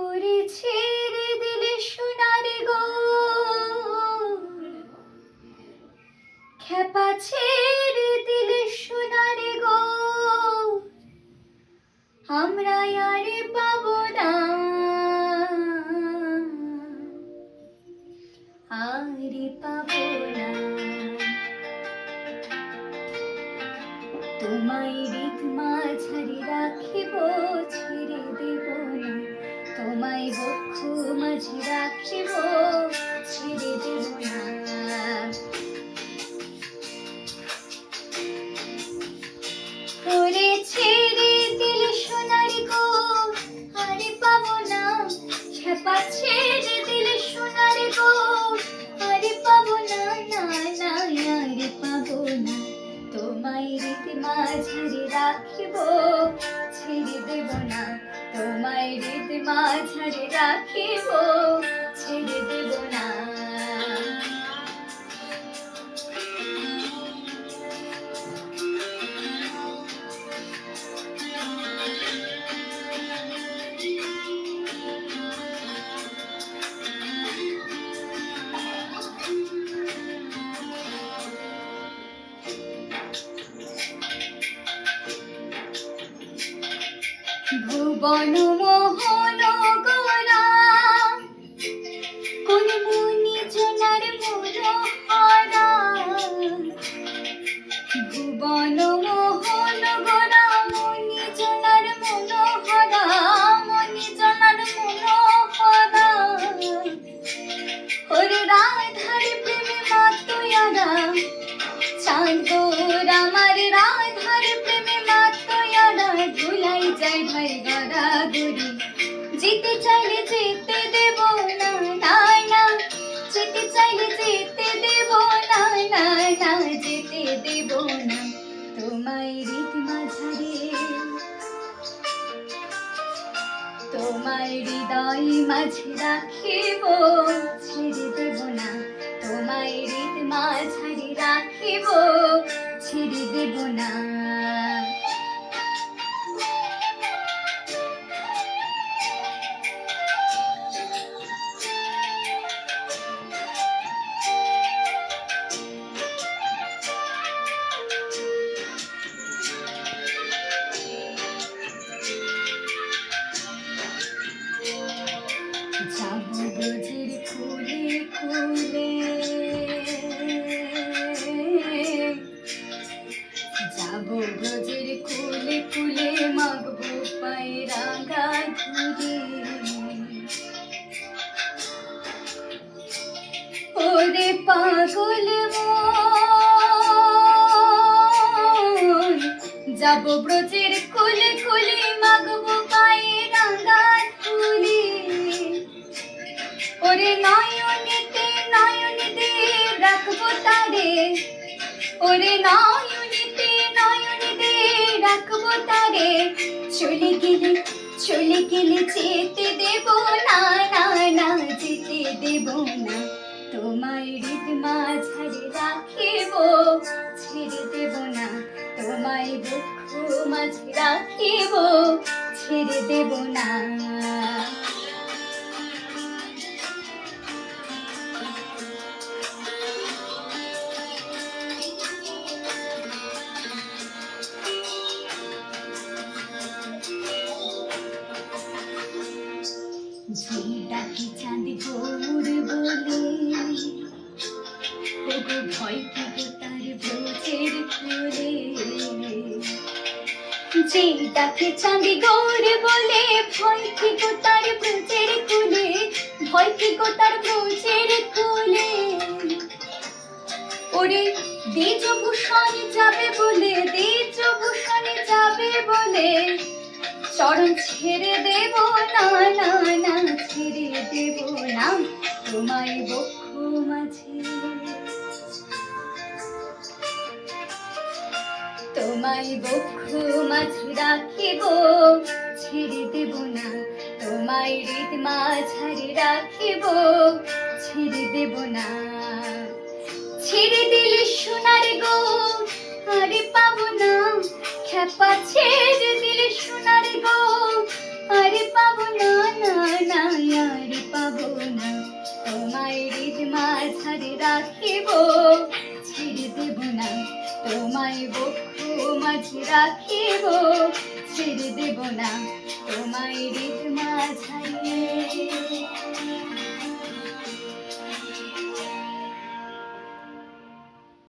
ওরে ছেড়ে দিলে সোনার গো, খেপা ছেড়ে দিলে সোনার গো, আমরা আর পাবো না, আর পাবো না। তোমায় হৃদ মাঝারে রাখিব, ছেড়ে দেব না। তোমায় বক্ষ মাঝে রাখিব, ছেড়ে দেব না। ওরে ছেড়ে দিলে সোনার গো, আর পাবো না। খেপা ছেড়ে দিলে সোনার গো, আর পাবো না, না না আর পাবো না। তোমায় হৃদ মাঝারে রাখিব, ছেড়ে দেব না। তোমায় হৃদ মাঝারে রাখিব, ছেড়ে দেব না। ভুবন মোহন গোরা, কোন মুনি জনার মনোহরা। ভুবন মোহন গোরা, মুনি জনার মনোহরা, মুনি জনার মনোহরা। ওরে রাধার প্রেমে মাতোয়ারা, চাঁদ গোর আমার রাধার প্রেমে মাতোয়ারা। ধুলাই যায় ভাই গড়া গড়ি, যেতে চাইলে যেতে দেব না, না না। যেতে চাইলে যেতে দেব না, না না যেতে দেব না। তোমায় হৃদ মাঝারে, তোমায় হৃদয় মাঝে রাখিব, ছেড়ে দেব না। তোমায় হৃদ মাঝারে রাখিব, ছেড়ে দেব না। যাবো ব্রজের কুলে কুলে, যাবো ব্রজের কুলে কুলে, মাগবো পায়ে রাঙা ধুলি। ওরে পাগল মন, যাবো ব্রজের কুলে কুলে, মাগবো পায়ে রাঙা ধুলি। ওরে নয়নেতে নয়নেতে রাখবো তারে, ওরে নয়নেতে নয়নেতে রাখবো তারে। চলে গেলে চলে গেলে যেতে দেব না, না না যেতে দেব না। তোমায় হৃদ মাঝারে রাখিব, ছেড়ে দেব না। তোমায় বক্ষ মাঝে রাখিব, ছেড়ে দেব না। যে ডাকে চাঁদ গৌর বলে, ওগো ভয় কি গো তার ব্রজের কোলে। যে ডাকে চাঁদ গৌর বলে, ভয় কি গো তার ব্রজের কোলে, ভয় কি গো তার ব্রজের কোলে। ওরে দ্বিজভূষণ যাবে বলে, দ্বিজভূষণে যাবে বলে, চরণ ছেড়ে দেব না, না না ছেড়ে দেব না। তোমায় বক্ষ মাঝে, তোমায় বক্ষ মাঝে রাখিব, ছেড়ে দেব না। তোমায় হৃদ মাঝারে রাখিব, ছেড়ে দেব না। ছেড়ে দিলে সোনার গো, আর পাবো না। খেপা ছেড়ে দিলে সোনার গো, আর পাবো না, না না তোমায় হৃদ মাঝারে রাখিব, ছেড়ে দেব না তোমায় বক্ষ মাঝে রাখিব, ছেড়ে দেব না তোমায় হৃদ মাঝারে।